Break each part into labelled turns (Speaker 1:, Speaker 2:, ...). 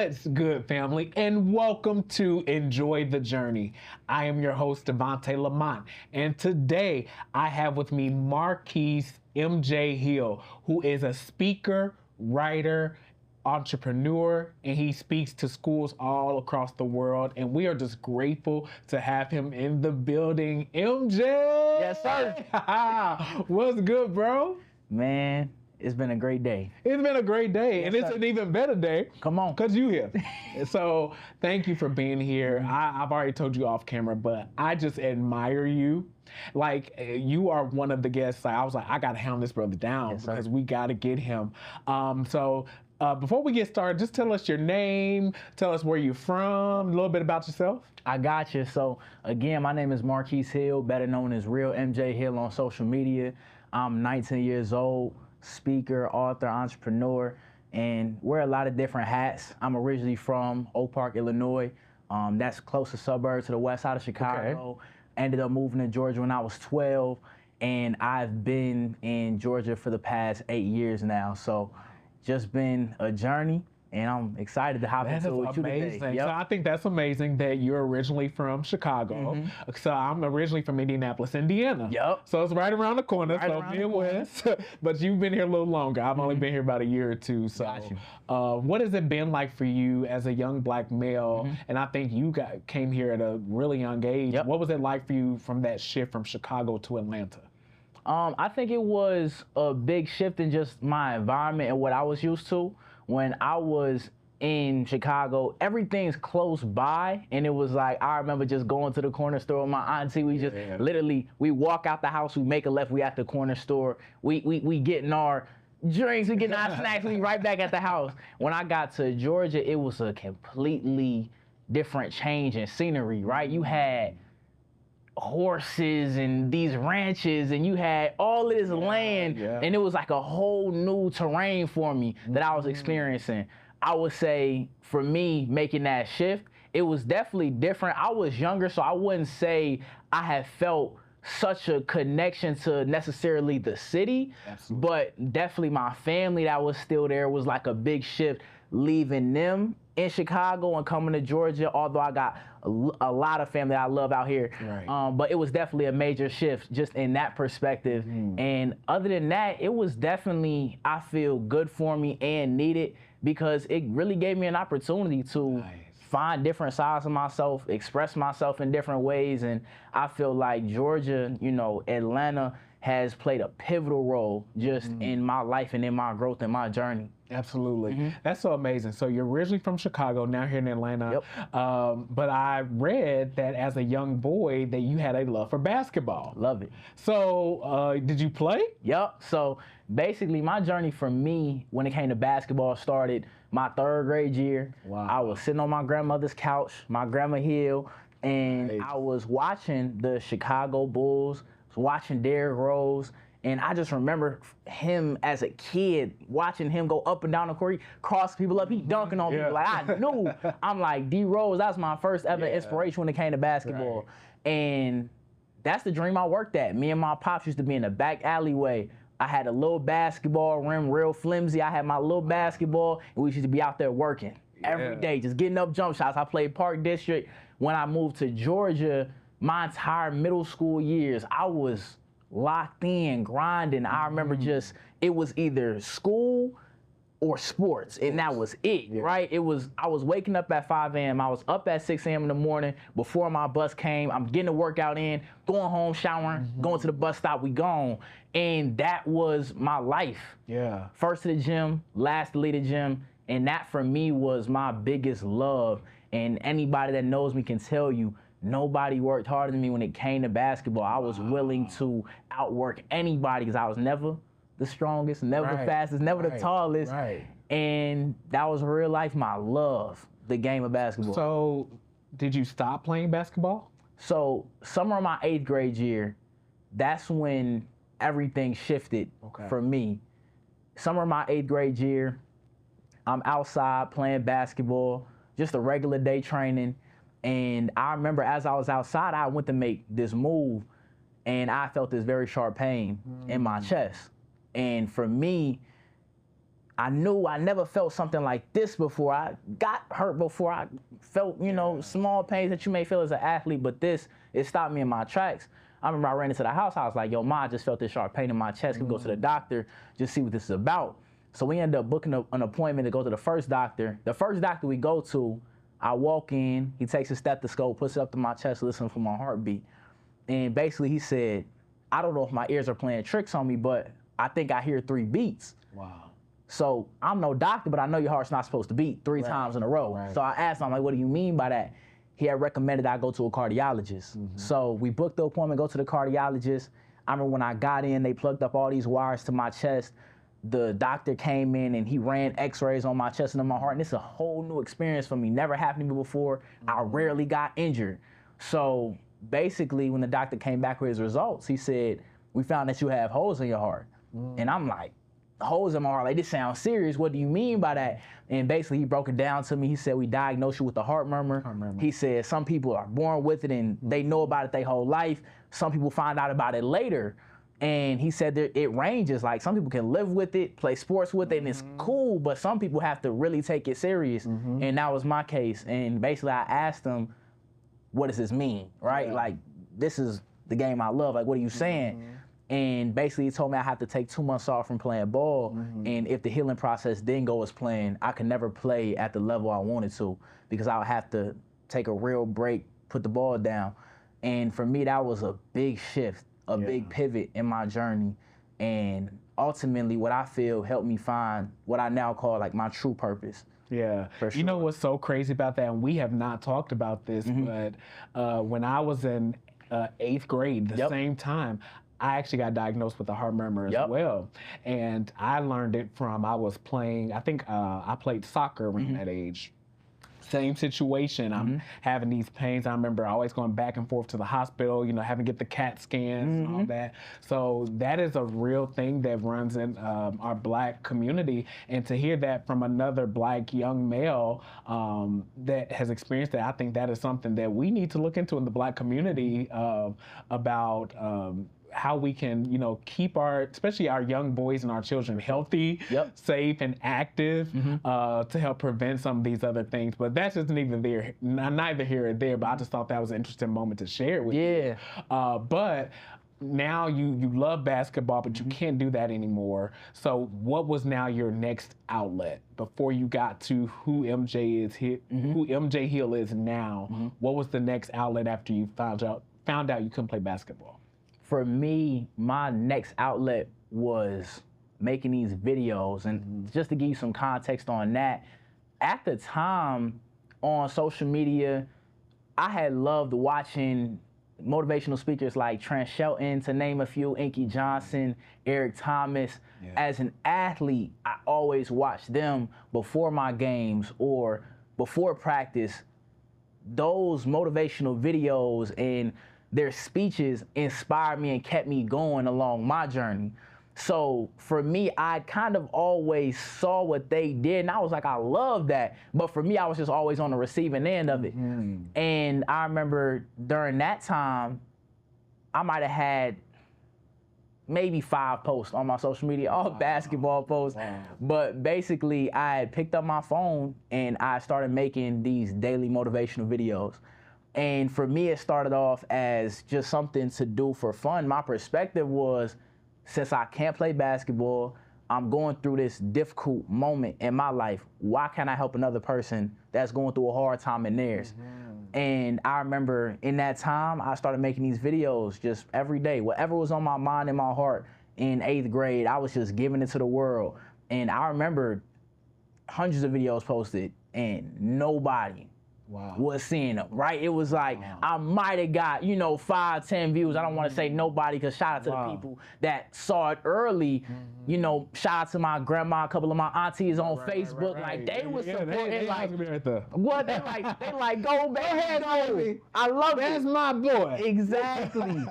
Speaker 1: What's good, family, and welcome to Enjoy the Journey. I am your host, Devontae Lamont, and today I have with me Marquis MJ Hill, who is a speaker, writer, entrepreneur, and he speaks to schools all across the world, and we are just grateful to have him in the building. MJ!
Speaker 2: Yes, sir.
Speaker 1: What's good, bro?
Speaker 2: Man, it's been a great day.
Speaker 1: It's been a great day,
Speaker 2: Yes,
Speaker 1: and it's
Speaker 2: sir.
Speaker 1: an even better day.
Speaker 2: Come on.
Speaker 1: Because you here. So thank you for being here. I've already told you off camera, but I just admire you. Like, you are one of the guests. I was like, I got to hound this brother down
Speaker 2: Yes, sir.
Speaker 1: because we got to get him. Before we get started, just tell us your name, tell us where you're from, a little bit about yourself.
Speaker 2: I got you. So, again, my name is Marquis Hill, better known as Real MJ Hill on social media. I'm 19 years old, speaker, author, entrepreneur, and wear a lot of different hats. I'm originally from Oak Park, Illinois. That's close to suburbs to the west side of Chicago.
Speaker 1: Okay.
Speaker 2: Ended up moving to Georgia when I was 12, and I've been in Georgia for the past 8 years now. So, just been a journey, and I'm excited to hop into it with you today.
Speaker 1: Amazing. So I think that's amazing that you're originally from Chicago. So I'm originally from Indianapolis, Indiana.
Speaker 2: Yep.
Speaker 1: So it's right around the corner,
Speaker 2: Right
Speaker 1: so
Speaker 2: around the
Speaker 1: Midwest. But you've been here a little longer. I've only been here about a year or two. So
Speaker 2: Got you.
Speaker 1: what has it been like for you as a young black male? And I think you came here at a really young age.
Speaker 2: Yep.
Speaker 1: What was it like for you from that shift from Chicago to Atlanta?
Speaker 2: I think it was a big shift in just my environment and what I was used to. When I was in Chicago, everything's close by, and it was like, I remember just going to the corner store with my auntie. We just literally, we walk out the house, we make a left, we at the corner store, we getting our drinks, we getting our snacks, we right back at the house. When I got to Georgia, it was a completely different change in scenery, right? You had horses and these ranches, and you had all of this land, and it was like a whole new terrain for me that I was experiencing. I would say for me, making that shift, it was definitely different. I was younger, so I wouldn't say I had felt such a connection to necessarily the city, but definitely my family that was still there was like a big shift, leaving them in Chicago and coming to Georgia, although I got a lot of family I love out here.
Speaker 1: Right.
Speaker 2: But it was definitely a major shift just in that perspective. And other than that, it was definitely, I feel, good for me and needed because it really gave me an opportunity to find different sides of myself, express myself in different ways. And I feel like Georgia, you know, Atlanta has played a pivotal role just in my life and in my growth and my journey.
Speaker 1: Absolutely. That's so amazing. So you're originally from Chicago, now here in Atlanta. But I read that as a young boy that you had a love for basketball.
Speaker 2: Love it.
Speaker 1: So did you play?
Speaker 2: Yep. So basically my journey for me when it came to basketball started my 3rd grade year.
Speaker 1: Wow.
Speaker 2: I was sitting on my grandmother's couch, my grandma Hill, and I was watching the Chicago Bulls, watching Derrick Rose. And I just remember him as a kid, watching him go up and down the court, cross people up, he dunking on people. Like, I knew, I'm like, D Rose, that was my first ever inspiration when it came to basketball. And that's the dream I worked at. Me and my pops used to be in the back alleyway. I had a little basketball rim, real flimsy. I had my little basketball, and we used to be out there working every day, just getting up jump shots. I played Park District. When I moved to Georgia, my entire middle school years, I was locked in, grinding. I remember just, it was either school or sports, and that was it, right? It was, I was waking up at 5 a.m. I was up at 6 a.m. in the morning before my bus came. I'm getting a workout in, going home, showering, going to the bus stop, we gone. And that was my life.
Speaker 1: Yeah.
Speaker 2: First to the gym, last to leave the gym, and that for me was my biggest love. And anybody that knows me can tell you, nobody worked harder than me when it came to basketball. I was willing to outwork anybody because I was never the strongest, never the fastest, never the tallest. And that was real life, my love, the game of basketball.
Speaker 1: So did you stop playing basketball?
Speaker 2: So summer of my 8th grade year, that's when everything shifted for me. Summer of my 8th grade year, I'm outside playing basketball, just a regular day training. And I remember as I was outside, I went to make this move, and I felt this very sharp pain in my chest. And for me, I knew I never felt something like this before. I got hurt before. I felt, you know, small pains that you may feel as an athlete, but this, it stopped me in my tracks. I remember I ran into the house. I was like, yo, Ma, I just felt this sharp pain in my chest. Can we go to the doctor, just see what this is about? So we ended up booking an appointment to go to the first doctor. The first doctor we go to, I walk in, he takes a stethoscope, puts it up to my chest, listen for my heartbeat. And basically he said, I don't know if my ears are playing tricks on me, but I think I hear 3 beats.
Speaker 1: Wow.
Speaker 2: So I'm no doctor, but I know your heart's not supposed to beat 3 times in a row. So I asked him, I'm like, what do you mean by that? He had recommended I go to a cardiologist. So we booked the appointment, go to the cardiologist. I remember when I got in, they plugged up all these wires to my chest. The doctor came in and he ran x-rays on my chest and on my heart. And it's a whole new experience for me. Never happened to me before. I rarely got injured. So basically when the doctor came back with his results, he said, we found that you have holes in your heart. And I'm like, holes in my heart, like this sounds serious. What do you mean by that? And basically he broke it down to me. He said, we diagnosed you with a heart murmur. He said, some people are born with it and they know about it their whole life. Some people find out about it later. And he said that it ranges, like some people can live with it, play sports with it, and it's cool, but some people have to really take it serious. And that was my case. And basically I asked him, what does this mean, right? Like, this is the game I love. Like, what are you saying? And basically he told me I have to take 2 months off from playing ball. And if the healing process didn't go as planned, I could never play at the level I wanted to because I would have to take a real break, put the ball down. And for me, that was a big shift, a big pivot in my journey. And ultimately what I feel helped me find what I now call like my true purpose.
Speaker 1: Yeah, you know what's so crazy about that, and we have not talked about this, but when I was in 8th grade, the same time, I actually got diagnosed with a heart murmur as well. And I learned it from, I was playing, I think I played soccer around that age. Same situation, I'm having these pains. I remember always going back and forth to the hospital, you know, having to get the CAT scans and all that. So that is a real thing that runs in our Black community. And to hear that from another Black young male that has experienced that, I think that is something that we need to look into in the Black community about how we can, you know, keep our, especially our young boys and our children healthy, safe, and active to help prevent some of these other things. But that's just neither here or there, but I just thought that was an interesting moment to share with you. But now you love basketball, but you can't do that anymore. So what was now your next outlet before you got to who MJ is here, who MJ Hill is now? What was the next outlet after you found out you couldn't play basketball?
Speaker 2: For me, my next outlet was making these videos. And just to give you some context on that, at the time on social media, I had loved watching motivational speakers like Trent Shelton, to name a few, Inky Johnson, Eric Thomas. As an athlete, I always watched them before my games or before practice. Those motivational videos and their speeches inspired me and kept me going along my journey. So for me, I kind of always saw what they did, and I was like, I love that. But for me, I was just always on the receiving end of it. And I remember during that time, I might have had maybe 5 posts on my social media, all basketball posts. But basically, I had picked up my phone and I started making these daily motivational videos. And for me, it started off as just something to do for fun. My perspective was, since I can't play basketball, I'm going through this difficult moment in my life. Why can't I help another person that's going through a hard time in theirs? And I remember in that time, I started making these videos just every day. Whatever was on my mind and my heart in 8th grade, I was just giving it to the world. And I remember hundreds of videos posted and nobody was seeing them, right? It was like, I might have got, you know, 5, 10 views. I don't want to say nobody, because shout out to the people that saw it early. You know, shout out to my grandma, a couple of my aunties on Facebook. Like, they was supporting, like, what? They like, go ahead, go. I love it.
Speaker 1: That's my boy.
Speaker 2: Exactly.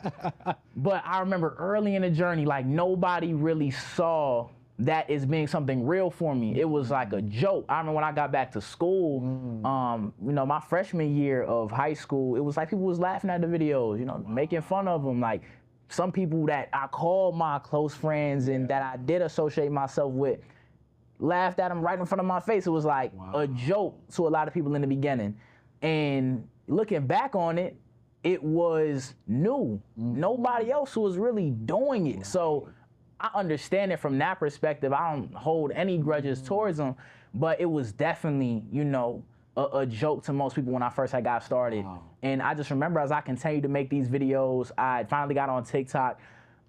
Speaker 2: But I remember early in the journey, like, nobody really saw that is being something real for me. It was like a joke. I remember when I got back to school, you know, my freshman year of high school, it was like people was laughing at the videos, you know, making fun of them. Like, some people that I called my close friends and that I did associate myself with, laughed at him right in front of my face. It was like a joke to a lot of people in the beginning. And looking back on it, it was new. Nobody else was really doing it. So I understand it from that perspective. I don't hold any grudges towards them, but it was definitely, you know, a joke to most people when I first had got started. And I just remember as I continued to make these videos, I finally got on TikTok.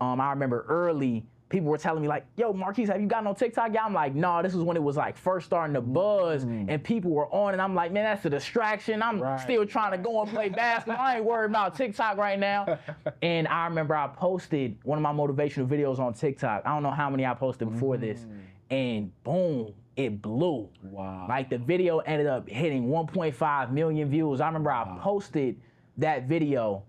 Speaker 2: I remember early, people were telling me like, yo, Marquis, have you gotten on TikTok? Yeah, I'm like, no, this was when it was like first starting to buzz and people were on, and I'm like, man, that's a distraction. I'm still trying to go and play basketball. I ain't worried about TikTok right now. And I remember I posted one of my motivational videos on TikTok. I don't know how many I posted before this, and boom, it blew. Like the video ended up hitting 1.5 million views. I remember I posted that video,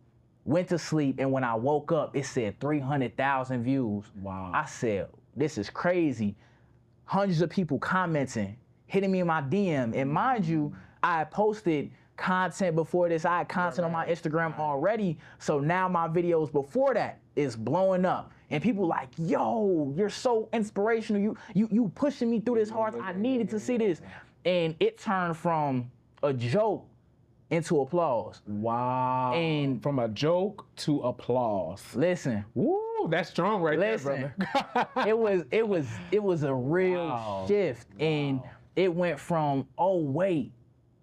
Speaker 2: went to sleep, and when I woke up, it said 300,000 views. I said, this is crazy. Hundreds of people commenting, hitting me in my DM. And mind you, I had posted content before this. I had content on my Instagram already. So now my videos before that is blowing up. And people like, yo, you're so inspirational. You pushing me through this hard. I needed to see this. And it turned from a joke into applause. And
Speaker 1: from a joke to applause.
Speaker 2: Listen.
Speaker 1: Woo, that's strong right there, brother.
Speaker 2: it was a real shift. And it went from, oh wait,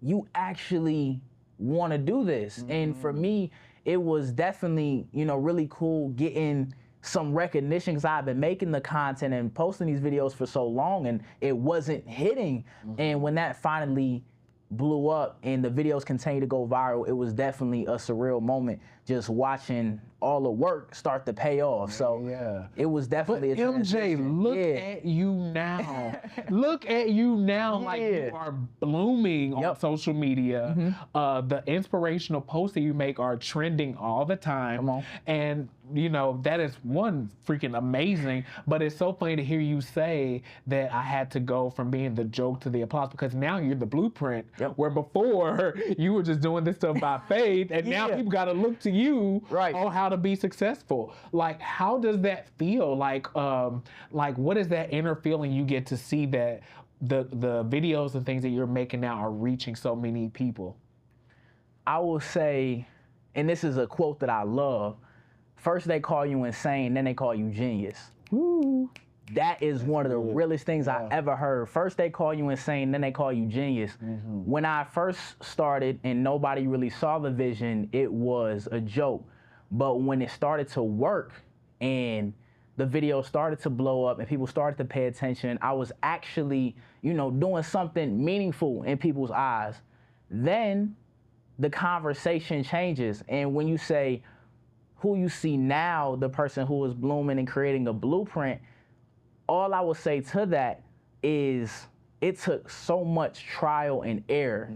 Speaker 2: you actually want to do this. And for me, it was definitely, you know, really cool getting some recognition, because I've been making the content and posting these videos for so long and it wasn't hitting. And when that finally blew up and the videos continue to go viral, it was definitely a surreal moment just watching all the work start to pay off. So it was definitely a
Speaker 1: MJ, look at you now. Look at you now, like you are blooming on social media. The inspirational posts that you make are trending all the time. And you know, that is one freaking amazing, but it's so funny to hear you say that I had to go from being the joke to the applause, because now you're the blueprint, where before you were just doing this stuff by faith, and now people got to look to you on how to be successful. Like, how does that feel? Like what is that inner feeling you get to see that the videos and things that you're making now are reaching so many people?
Speaker 2: I will say, and this is a quote that I love, first they call you insane, then they call you genius. That is one of the realest things I ever heard. First they call you insane, then they call you genius. When I first started and nobody really saw the vision, it was a joke. But when it started to work and the video started to blow up and people started to pay attention, I was actually, you know, doing something meaningful in people's eyes. Then the conversation changes. And when you say, who you see now, the person who is blooming and creating a blueprint, all I will say to that is it took so much trial and error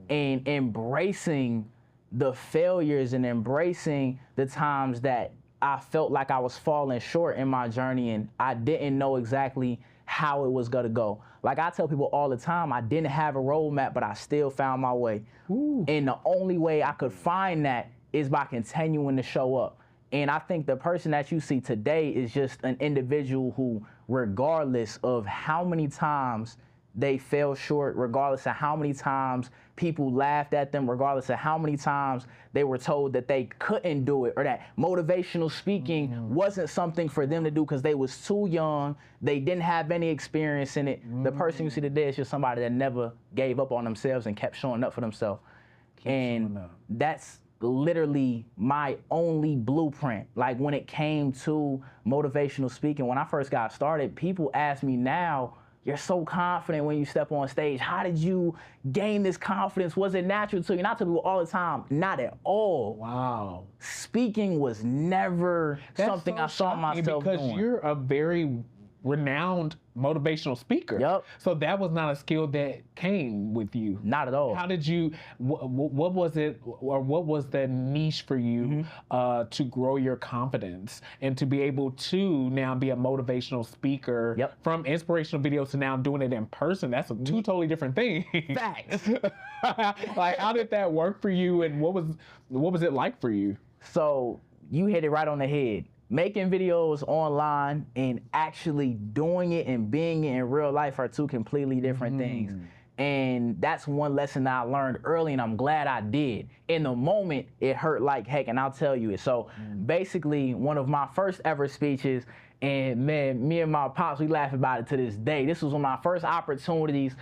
Speaker 2: and embracing the failures and embracing the times that I felt like I was falling short in my journey and I didn't know exactly how it was gonna go. Like I tell people all the time, I didn't have a roadmap, but I still found my way. And the only way I could find that is by continuing to show up. And I think the person that you see today is just an individual who, regardless of how many times they fell short, regardless of how many times people laughed at them, regardless of how many times they were told that they couldn't do it or that motivational speaking wasn't something for them to do because they was too young, they didn't have any experience in it. The person you see today is just somebody that never gave up on themselves and kept showing up for themselves. And that's literally my only blueprint. Like when it came to motivational speaking, when I first got started, people ask me now, you're so confident when you step on stage. How did you gain this confidence? Was it natural to you? And I tell people all the time, not at all. Speaking was never something I saw myself doing.
Speaker 1: Because you're a very renowned motivational speaker. So that was not a skill that came with you.
Speaker 2: Not at all.
Speaker 1: How did you, what was it, or what was the niche for you to grow your confidence and to be able to now be a motivational speaker from inspirational videos to now doing it in person? That's two totally different things.
Speaker 2: Facts.
Speaker 1: Like, how did that work for you and what was it like for you?
Speaker 2: So you hit it right on the head. making videos online and actually doing it and being it in real life are two completely different things. And that's one lesson that I learned early, and I'm glad I did. In the moment, it hurt like heck, and I'll tell you it. So basically, one of my first ever speeches, and man, me and my pops, we laugh about it to this day. This was one of my first opportunities.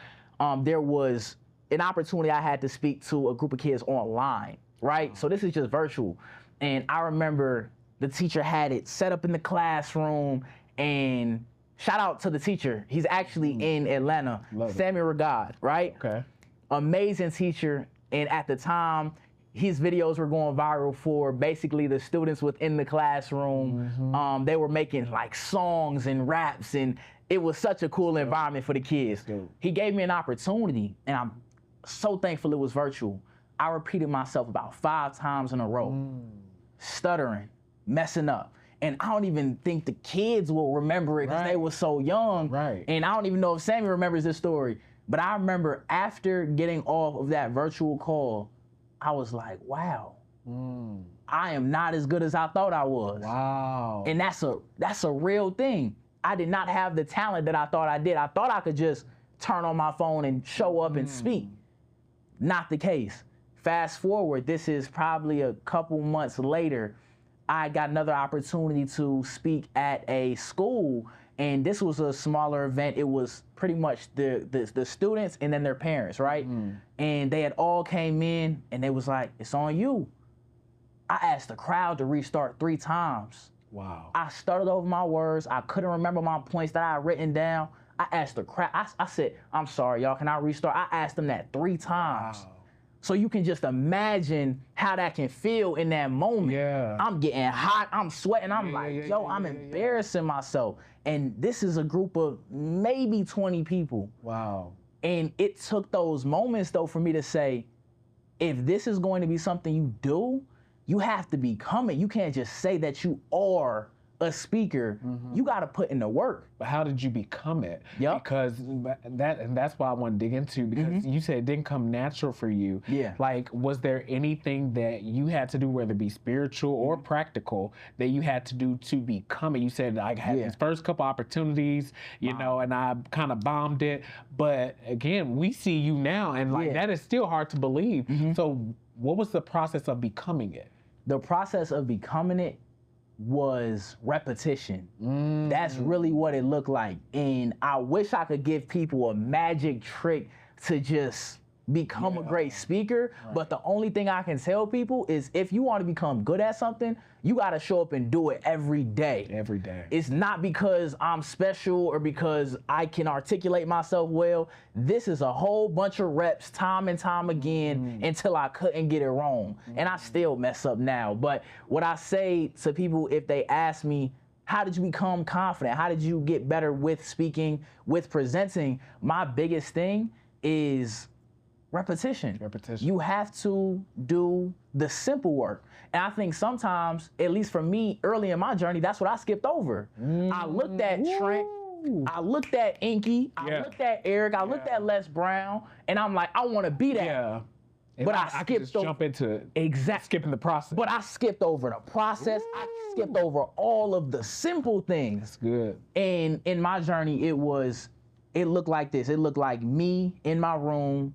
Speaker 2: There was an opportunity I had to speak to a group of kids online, right? So this is just virtual. And I remember the teacher had it set up in the classroom, and shout out to the teacher. He's actually in Atlanta, Sammy Regard, right?
Speaker 1: Okay.
Speaker 2: Amazing teacher. And at the time, his videos were going viral for basically the students within the classroom. They were making like songs and raps, and it was such a cool environment for the kids. He gave me an opportunity, and I'm so thankful it was virtual. I repeated myself about 5 times in a row, stuttering, messing up. And I don't even think the kids will remember it because they were so young. And I don't even know if Sammy remembers this story. But I remember after getting off of that virtual call, I was like, wow, I am not as good as I thought I was.
Speaker 1: Wow.
Speaker 2: And that's a real thing. I did not have the talent that I thought I did. I thought I could just turn on my phone and show up and speak. Not the case. Fast forward, this is probably a couple months later, I got another opportunity to speak at a school, and this was a smaller event. It was pretty much the students and then their parents, right? And they had all came in, and they was like, it's on you. I asked the crowd to restart 3 times.
Speaker 1: Wow.
Speaker 2: I stuttered over my words. I couldn't remember my points that I had written down. I asked the crowd, I said, I'm sorry, y'all, can I restart? I asked them that 3 times. Wow. So you can just imagine how that can feel in that moment.
Speaker 1: Yeah.
Speaker 2: I'm getting hot, I'm sweating, I'm I'm embarrassing myself. And this is a group of maybe 20 people.
Speaker 1: Wow.
Speaker 2: And it took those moments though for me to say, if this is going to be something you do, you have to become it. You can't just say that you are a speaker. You got to put in the work.
Speaker 1: But how did you become it?
Speaker 2: Yep.
Speaker 1: Because that's why I want to dig into, because you said it didn't come natural for you.
Speaker 2: Yeah.
Speaker 1: Like, was there anything that you had to do, whether it be spiritual or practical, that you had to do to become it? You said I had these first couple opportunities, you know, and I kind of bombed it. But again, we see you now, and like that is still hard to believe. So what was the process of becoming it?
Speaker 2: The process of becoming it was repetition. That's really what it looked like. And I wish I could give people a magic trick to just become a great speaker. But the only thing I can tell people is if you want to become good at something, you got to show up and do it every day.
Speaker 1: Every day.
Speaker 2: It's not because I'm special or because I can articulate myself well. This is a whole bunch of reps time and time again until I couldn't get it wrong. And I still mess up now. But what I say to people if they ask me, how did you become confident? How did you get better with speaking, with presenting? My biggest thing is repetition. You have to do the simple work. And I think sometimes, at least for me, early in my journey, that's what I skipped over. I looked at Trent, I looked at Inky, I looked at Eric, I looked at Les Brown, and I'm like, I want to be that.
Speaker 1: Yeah.
Speaker 2: But I skipped
Speaker 1: just jump into skipping the process.
Speaker 2: But I skipped over the process. I skipped over all of the simple things.
Speaker 1: That's good.
Speaker 2: And in my journey, it looked like this. It looked like me in my room,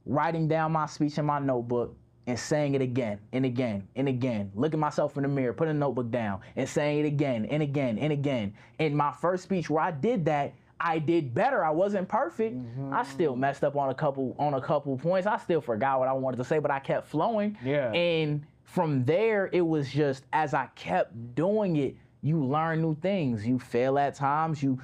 Speaker 2: writing down my speech in my notebook and saying it again and again and again. Looking myself in the mirror, putting the notebook down and saying it again and again and again. In my first speech where I did that, I did better. I wasn't perfect. I still messed up on a couple points. I still forgot what I wanted to say, but I kept flowing.
Speaker 1: Yeah.
Speaker 2: And from there, it was just as I kept doing it, you learn new things. You fail at times. You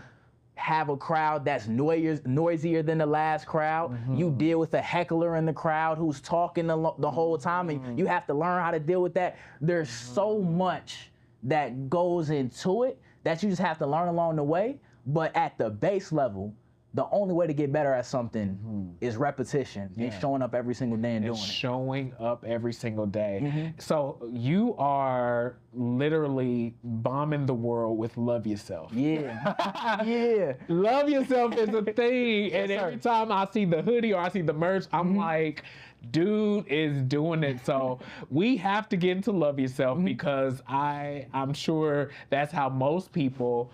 Speaker 2: have a crowd that's noisier than the last crowd. You deal with a heckler in the crowd who's talking the whole time, and you have to learn how to deal with that. There's so much that goes into it that you just have to learn along the way. But at the base level, the only way to get better at something is repetition and showing up every single day and doing it.
Speaker 1: Showing up every single day. So you are literally bombing the world with LoveYaself.
Speaker 2: Yeah. Yeah.
Speaker 1: LoveYaself is a thing. And every time I see the hoodie or I see the merch, I'm like, dude is doing it. So we have to get into Love Yourself because I'm sure that's how most people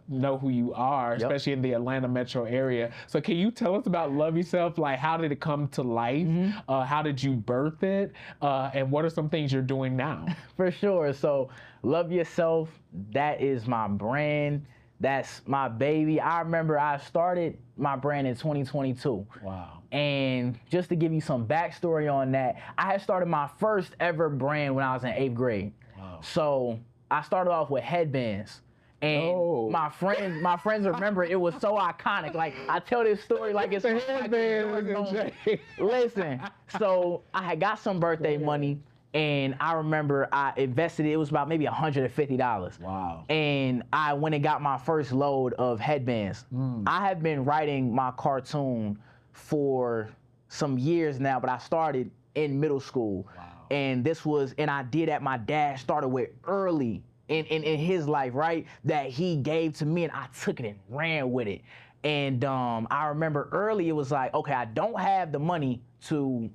Speaker 1: know who you are, especially in the Atlanta metro area. So can you tell us about Love Yourself? Like, how did it come to life? How did you birth it? And what are some things you're doing now?
Speaker 2: For sure. So Love Yourself, that is my brand. That's my baby. I remember I started my brand in 2022.
Speaker 1: Wow.
Speaker 2: And just to give you some backstory on that, I had started my first ever brand when I was in 8th grade.
Speaker 1: Wow.
Speaker 2: So I started off with headbands. And my friends remember it was so iconic. Like, I tell this story like it's
Speaker 1: headband.
Speaker 2: Listen, so I had got some birthday money, and I remember I invested it was about maybe $150.
Speaker 1: Wow.
Speaker 2: And I went and got my first load of headbands. I have been writing my cartoon for some years now, but I started in middle school.
Speaker 1: Wow.
Speaker 2: And this was an idea that my dad started with early in his life, right? That he gave to me, and I took it and ran with it. And I remember early it was like, okay, I don't have the money to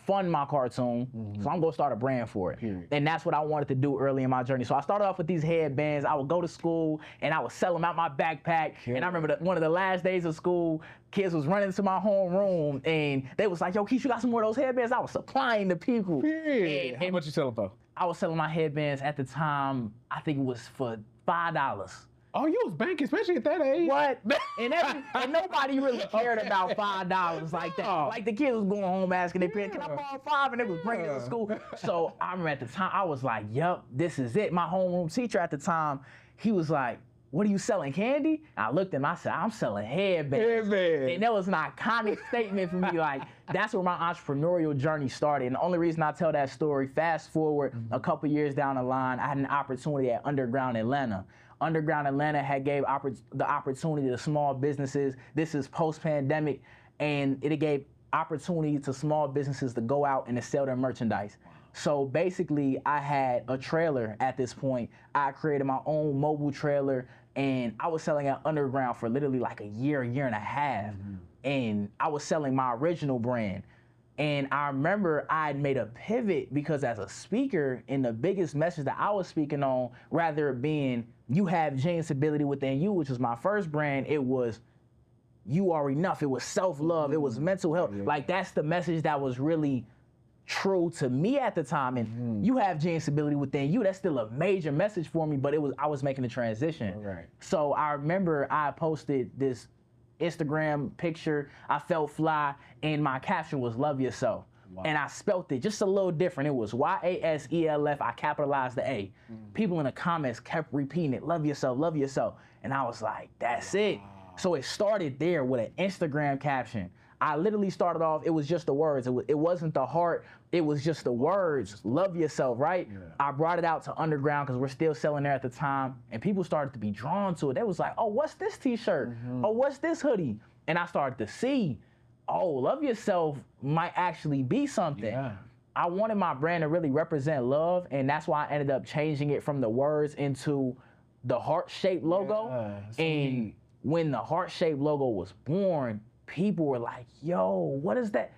Speaker 2: fund my cartoon, so I'm gonna start a brand for it. And that's what I wanted to do early in my journey. So I started off with these headbands. I would go to school and I would sell them out my backpack. And I remember one of the last days of school, kids was running to my homeroom and they was like, yo, Keith, you got some more of those headbands? I was supplying the people.
Speaker 1: And how much you selling for?
Speaker 2: I was selling my headbands at the time, I think it was for $5.
Speaker 1: Oh, you was banking, especially at that age.
Speaker 2: What? And nobody really cared about $5 like that. Like, the kids was going home asking their parents, can I borrow $5? And they was bringing it to school. So I remember at the time, I was like, yep, this is it. My homeroom teacher at the time, he was like, what are you selling, candy? I looked at him, I said, I'm selling headbands. And that was an iconic statement for me. Like, that's where my entrepreneurial journey started. And the only reason I tell that story, fast forward a couple years down the line, I had an opportunity at Underground Atlanta. Underground Atlanta had gave the opportunity to small businesses. This is post-pandemic, and it gave opportunity to small businesses to go out and to sell their merchandise. So basically, I had a trailer at this point. I created my own mobile trailer, and I was selling at Underground for literally like a year and a half. And I was selling my original brand. And I remember I had made a pivot because as a speaker, and the biggest message that I was speaking on, rather it being you have genius ability within you, which was my first brand, it was you are enough. It was self-love. It was mental health. Like, that's the message that was really true to me at the time. And you have genius ability within you. That's still a major message for me, but I was making the transition.
Speaker 1: Right.
Speaker 2: So I remember I posted this Instagram picture, I felt fly, and my caption was Love Yourself. Wow. And I spelt it just a little different. It was YASELF, I capitalized the A. People in the comments kept repeating it, love yourself, love yourself. And I was like, that's it. So it started there with an Instagram caption. I literally started off, it was just the words. It wasn't the heart, it was just the words, love yourself, right? I brought it out to Underground because we're still selling there at the time, and people started to be drawn to it. They was like, oh, what's this t-shirt? Oh, what's this hoodie? And I started to see, oh, love yourself might actually be something. I wanted my brand to really represent love, and that's why I ended up changing it from the words into the heart-shaped logo. And when the heart-shaped logo was born, people were like, yo, what is that?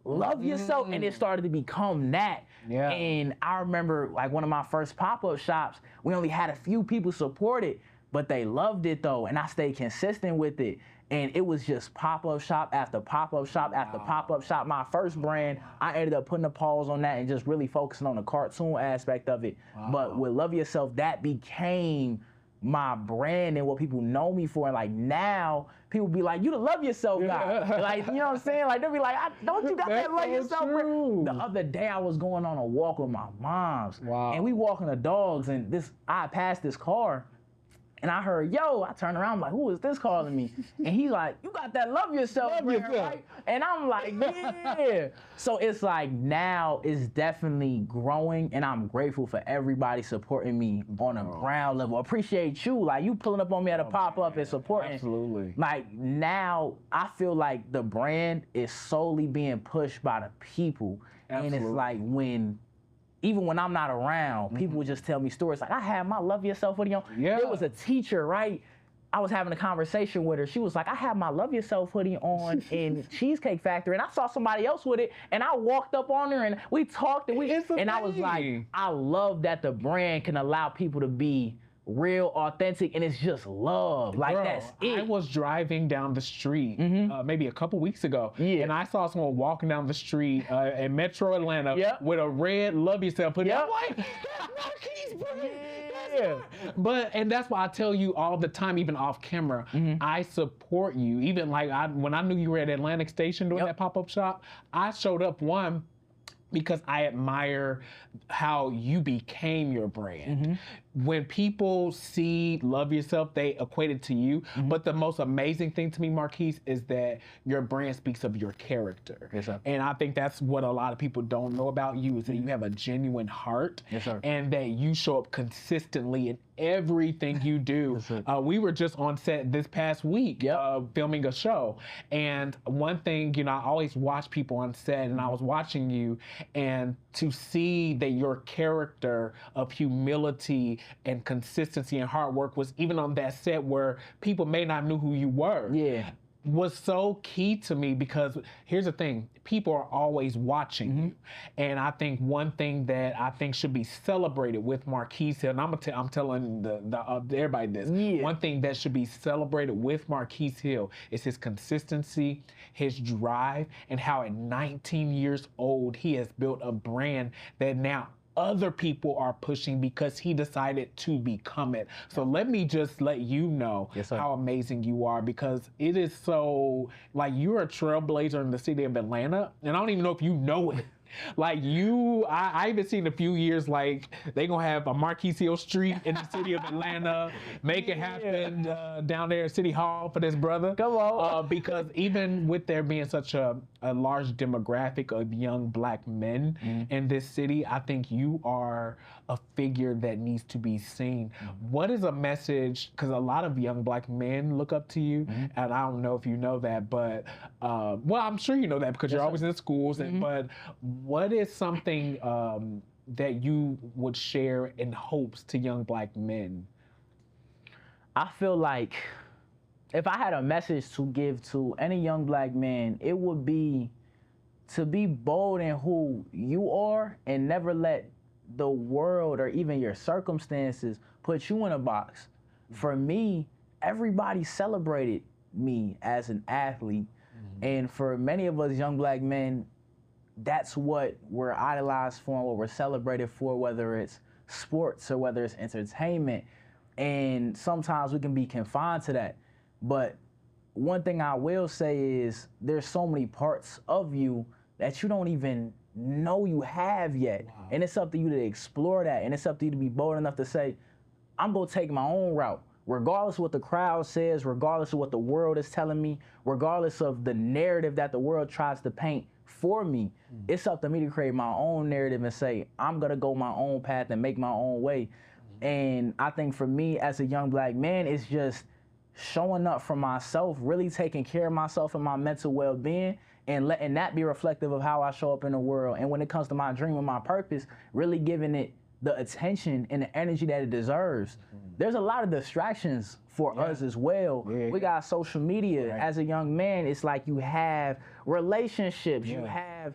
Speaker 2: Love yourself. And it started to become that. And I remember, like, one of my first pop-up shops, we only had a few people support it, but they loved it though, and I stayed consistent with it. And it was just pop-up shop after pop-up shop after pop-up shop. My first brand, I ended up putting a pause on that and just really focusing on the cartoon aspect of it. But with Love Yourself, that became my brand and what people know me for. And like, now people be like, you the Love Yourself guy. Like, you know what I'm saying? Like, they'll be like, don't you got that Love Yourself brand? The other day I was going on a walk with my moms. And we walking the dogs, and I passed this car, and I heard, yo, I turned around, I'm like, who is this calling me? And he's like, you got that Love Yourself brand, right? And I'm like, yeah. So it's like, now it's definitely growing, and I'm grateful for everybody supporting me on a ground level. Appreciate you, like, you pulling up on me at a pop-up and supporting.
Speaker 1: Absolutely.
Speaker 2: Like, now I feel like the brand is solely being pushed by the people. And it's like, even when I'm not around, people would just tell me stories. Like, I had my Love Yourself video. There was a teacher, right? I was having a conversation with her. She was like, I have my Love Yourself hoodie on in Cheesecake Factory, and I saw somebody else with it, and I walked up on her, and we talked, and I was like, I love that the brand can allow people to be real, authentic, and it's just love. Like,
Speaker 1: Bro,
Speaker 2: that's it.
Speaker 1: I was driving down the street maybe a couple weeks ago, and I saw someone walking down the street in Metro Atlanta with a red Love Yourself hoodie. I'm like, that's Marquis, bro. And that's why I tell you all the time, even off camera, I support you. Even like when I knew you were at Atlantic Station doing that pop-up shop, I showed up because I admire how you became your brand. When people see Love Yourself, they equate it to you. But the most amazing thing to me, Marquis, is that your brand speaks of your character.
Speaker 2: Yes, sir.
Speaker 1: And I think that's what a lot of people don't know about you, is that you have a genuine heart.
Speaker 2: Yes, sir.
Speaker 1: And that you show up consistently in everything you do. We were just on set this past week filming a show. And one thing, I always watch people on set, and I was watching you, and to see that your character of humility and consistency and hard work was even on that set where people may not know who you were. Was so key to me, because here's the thing, people are always watching you. And I think one thing that I think should be celebrated with Marquis Hill, and I'm telling everybody this, one thing that should be celebrated with Marquis Hill is his consistency, his drive, and how at 19 years old, he has built a brand that now other people are pushing because he decided to become it. So let me just let you know how amazing you are, because it is so, like, you're a trailblazer in the city of Atlanta, and I don't even know if you know it. Like I even seen a few years, like they gonna have a Marquis Hill Street in the city of Atlanta, make it happen down there at City Hall for this brother.
Speaker 2: Come on.
Speaker 1: Because even with there being such a large demographic of young black men in this city, I think you are a figure that needs to be seen. What is a message, because a lot of young black men look up to you, and I don't know if you know that, but well, I'm sure you know that because you're always in schools, but what is something that you would share in hopes to young black men?
Speaker 2: I feel like if I had a message to give to any young black man, it would be to be bold in who you are and never let the world or even your circumstances put you in a box. For me, everybody celebrated me as an athlete. And for many of us young black men, that's what we're idolized for and what we're celebrated for, whether it's sports or whether it's entertainment. And sometimes we can be confined to that. But one thing I will say is there's so many parts of you that you don't even know you have yet. And it's up to you to explore that. And it's up to you to be bold enough to say, I'm gonna take my own route. Regardless of what the crowd says, regardless of what the world is telling me, regardless of the narrative that the world tries to paint for me, it's up to me to create my own narrative and say, I'm gonna go my own path and make my own way. And I think for me as a young black man, it's just showing up for myself, really taking care of myself and my mental well-being, and letting that be reflective of how I show up in the world. And when it comes to my dream and my purpose, really giving it the attention and the energy that it deserves. There's a lot of distractions for us as well. We got social media. As a young man, it's like you have relationships, you have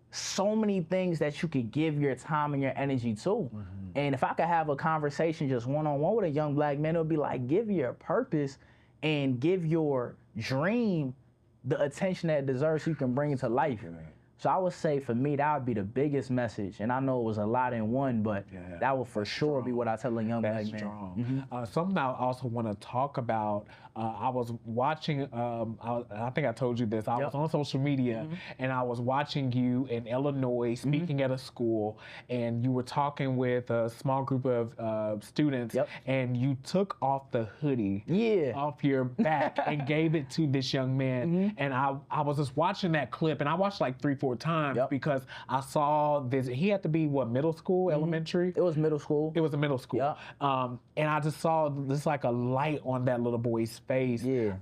Speaker 2: so many things that you could give your time and your energy to. And if I could have a conversation just one-on-one with a young black man, it would be like, give your purpose and give your dream the attention that it deserves so you can bring it to life. So I would say for me, that would be the biggest message. And I know it was a lot in one, but that will for sure be what I tell a young black man.
Speaker 1: Something I also want to talk about, I was watching, I think I told you this, I was on social media and I was watching you in Illinois speaking at a school, and you were talking with a small group of students, and you took off the hoodie off your back and gave it to this young man. And I was just watching that clip, and I watched like 3-4 short times
Speaker 2: Yep.
Speaker 1: because I saw this. He had to be what, middle school, elementary?
Speaker 2: It was middle school.
Speaker 1: It was a middle school.
Speaker 2: Yep.
Speaker 1: And I just saw this like a light on that little boy's face.
Speaker 2: Yeah.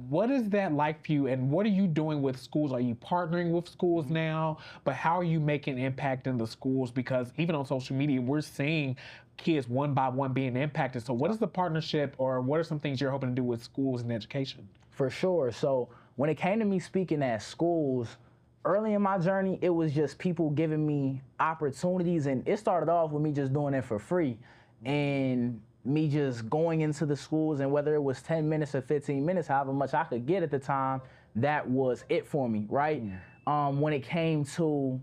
Speaker 1: What is that like for you, and what are you doing with schools? Are you partnering with schools now? But how are you making impact in the schools? Because even on social media, we're seeing kids one by one being impacted. So what is the partnership, or what are some things you're hoping to do with schools and education?
Speaker 2: For sure. So when it came to me speaking at schools, early in my journey, it was just people giving me opportunities, and it started off with me just doing it for free. And me just going into the schools, and whether it was 10 minutes or 15 minutes, however much I could get at the time, that was it for me, right? When it came to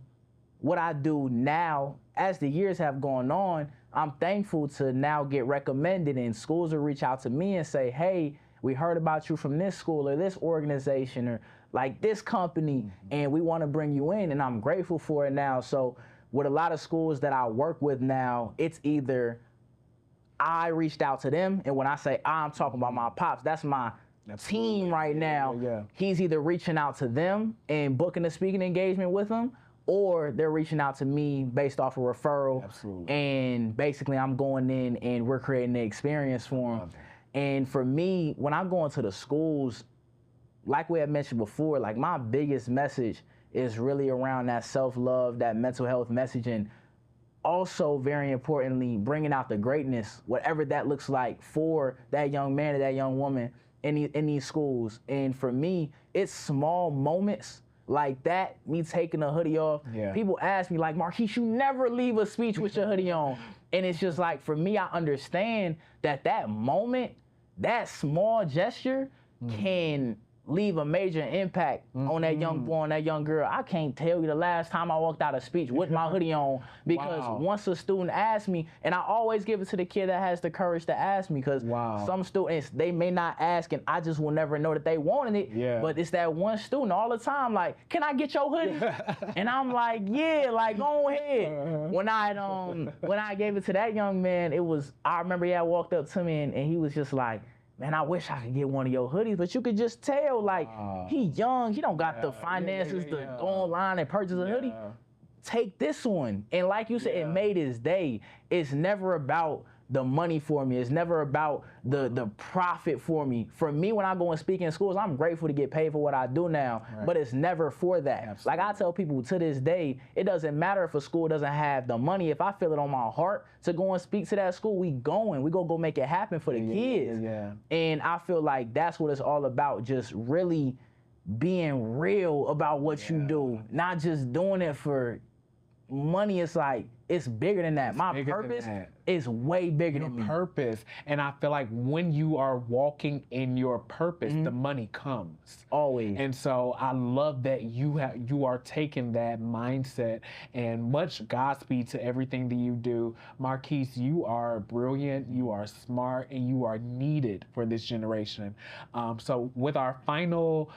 Speaker 2: what I do now, as the years have gone on, I'm thankful to now get recommended, and schools will reach out to me and say, hey, we heard about you from this school or this organization or like this company, and we want to bring you in, and I'm grateful for it now. So with a lot of schools that I work with now, it's either I reached out to them, and when I say I'm talking about my pops, that's my team right now.
Speaker 1: Yeah.
Speaker 2: He's either reaching out to them and booking a speaking engagement with them, or they're reaching out to me based off a referral.
Speaker 1: Absolutely.
Speaker 2: And basically I'm going in and we're creating the experience for them. And for me, when I'm going to the schools, like we had mentioned before, like my biggest message is really around that self-love, that mental health message, and also, very importantly, bringing out the greatness, whatever that looks like for that young man or that young woman in these schools. And for me, it's small moments like that, me taking a hoodie off.
Speaker 1: Yeah.
Speaker 2: People ask me, like, Marquis, you never leave a speech with your hoodie on. And it's just like, for me, I understand that that moment, that small gesture can leave a major impact on that young boy, on that young girl. I can't tell you the last time I walked out of speech with my hoodie on, because once a student asks me, and I always give it to the kid that has the courage to ask me, because some students, they may not ask, and I just will never know that they wanted it.
Speaker 1: Yeah.
Speaker 2: But it's that one student all the time, like, can I get your hoodie? And I'm like, yeah, like, go ahead. When I gave it to that young man, I remember he had walked up to me, and he was just like, man, I wish I could get one of your hoodies, but you could just tell, like, he young, he don't got the finances to go online and purchase a hoodie. Take this one. And like you said, it made his day. It's never about the money for me. It's never about the profit for me. For me, when I go and speak in schools, I'm grateful to get paid for what I do now, but it's never for that.
Speaker 1: Absolutely.
Speaker 2: Like I tell people to this day, it doesn't matter if a school doesn't have the money. If I feel it on my heart to go and speak to that school, we go make it happen for the kids. And I feel like that's what it's all about, just really being real about what you do, not just doing it for money. It's like, it's bigger than that. My purpose is way bigger than me.
Speaker 1: Purpose. And I feel like when you are walking in your purpose, the money comes.
Speaker 2: Always.
Speaker 1: And so I love that you are taking that mindset, and much Godspeed to everything that you do. Marquis, you are brilliant, you are smart, and you are needed for this generation. So with our final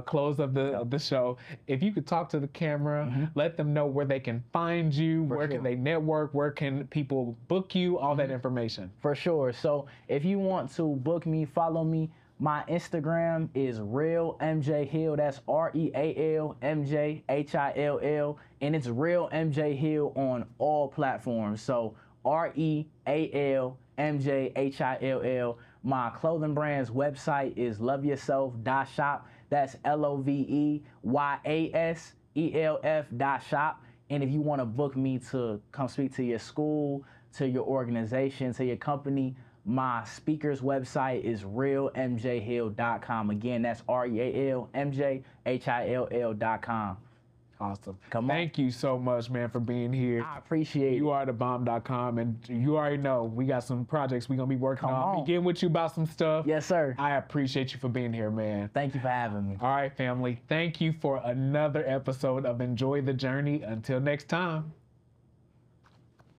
Speaker 1: close of the show, if you could talk to the camera, let them know where they can find you, where can they network, where can people book you, all that information.
Speaker 2: For sure. So if you want to book me, follow me. My Instagram is Real MJ Hill. That's REAL MJ HILL, and it's Real MJ Hill on all platforms. So REAL MJ HILL. My clothing brand's website is LoveYaself.shop. That's LoveYaself.shop. And if you want to book me to come speak to your school, to your organization, to your company, my speaker's website is realmjhill.com. Again, that's REALMJHILL.com.
Speaker 1: Awesome.
Speaker 2: Thank
Speaker 1: you so much, man, for being here.
Speaker 2: I appreciate it.
Speaker 1: You are thebomb.com, and you already know we got some projects we're going to be working on. Be getting with you about some stuff.
Speaker 2: Yes, sir.
Speaker 1: I appreciate you for being here, man.
Speaker 2: Thank you for having me.
Speaker 1: All right, family. Thank you for another episode of Enjoy the Journey. Until next time.